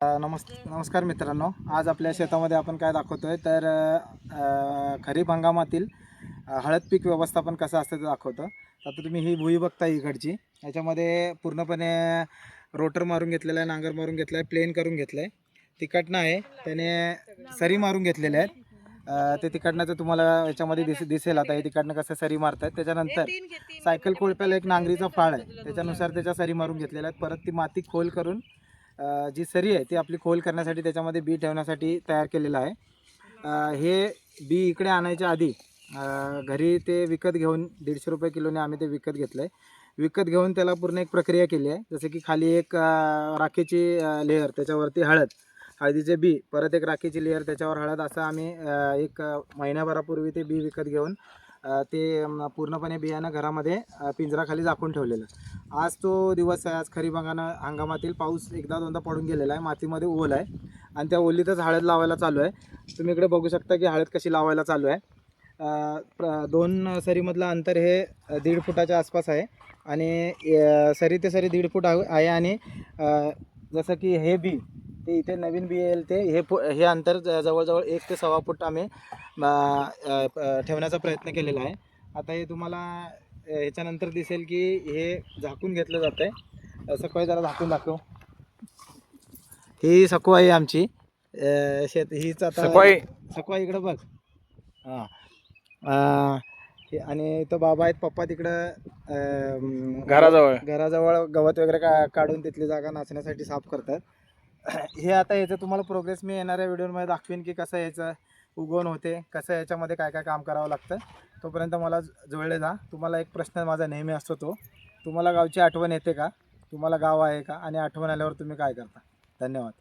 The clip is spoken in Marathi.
नमस्कार मित्रांनो, आज आपल्या शेतामध्ये आपण काय दाखवतोय तर खरीप हंगामातील हळद पीक व्यवस्थापन कसं असतं ते दाखवतो. आता तुम्ही ही भुई बघता इकडची, याच्यामध्ये पूर्णपणे रोटर मारून घेतलेला आहे, नांगर मारून घेतला आहे, प्लेन करून घेतलं आहे. तिकडनं आहे त्याने सरी मारून घेतलेले आहेत. ते तिकडनं तुम्हाला याच्यामध्ये दिसेल. आता हे तिकडनं कसं सरी मारतात. त्याच्यानंतर सायकल कोळप्याला एक नांगरीचा फाळ आहे, त्याच्यानुसार त्याच्या सरी मारून घेतलेल्या आहेत. परत ती माती खोल करून जी सरी आहे ती आपली खोल करण्यासाठी त्याच्यामध्ये बी ठेवण्यासाठी तयार केलेलं आहे. हे बी इकडे आणायच्या आधी घरी ते विकत घेऊन 150 रुपये किलोने आम्ही ते विकत घेतलं आहे. विकत घेऊन त्याला पूर्ण एक प्रक्रिया केली आहे. जसं की खाली एक राखेची लेअर, त्याच्यावरती हळदीचे बी, परत एक राखेची लेअर, त्याच्यावर हळद, असं आम्ही एक महिन्याभरापूर्वी ते बी विकत घेऊन ते पूर्णपणे बियाणं घरामध्ये पिंजराखाली झाकून ठेवलेलं. आज तो दिवस आहे. आज खरीप हंगामातील पाऊस एकदा दोनदा पडून गेलेला आहे. मातीमध्ये ओल आहे आणि त्या ओलीतच हळद लावायला चालू आहे. तुम्ही इकडे बघू शकता की हळद कशी लावायला चालू आहे. 2 सरीमधलं अंतर हे 1.5 फुटाच्या आसपास आहे आणि सरी ते सरी 1.5 फूट आहे. आणि जसं की हे बी, ते इथे नवीन बी येईल, ते हे अंतर जवळजवळ 1 ते 1.25 फूट आम्ही ठेवण्याचा प्रयत्न केलेला आहे. आता हे तुम्हाला ह्याच्यानंतर दिसेल की हे झाकून घेतलं जातं आहे. सखवाई जरा झाकून दाखव. ही सखू आहे आमची शेत. हीच आता सखवाई इकडं बघ. हां. आणि इथं बाबा आहेत, पप्पा तिकडं घराजवळ गवत वगैरे काढून तिथली जागा नाचण्यासाठी साफ करतात. हे आता याचं तुम्हाला प्रोग्रेस मी येणाऱ्या व्हिडिओमध्ये दाखवीन की कसं याचं उगवण होते, कसं याच्यामध्ये काय काय काम करावं लागतं. तोपर्यंत मला जुळले जा. तुम्हाला एक प्रश्न माझा नेहमी असतो, तुम्हाला गावची आठवण येते का? तुम्हाला गाव आहे का? आणि आठवण आल्यावर तुम्ही काय करता? धन्यवाद.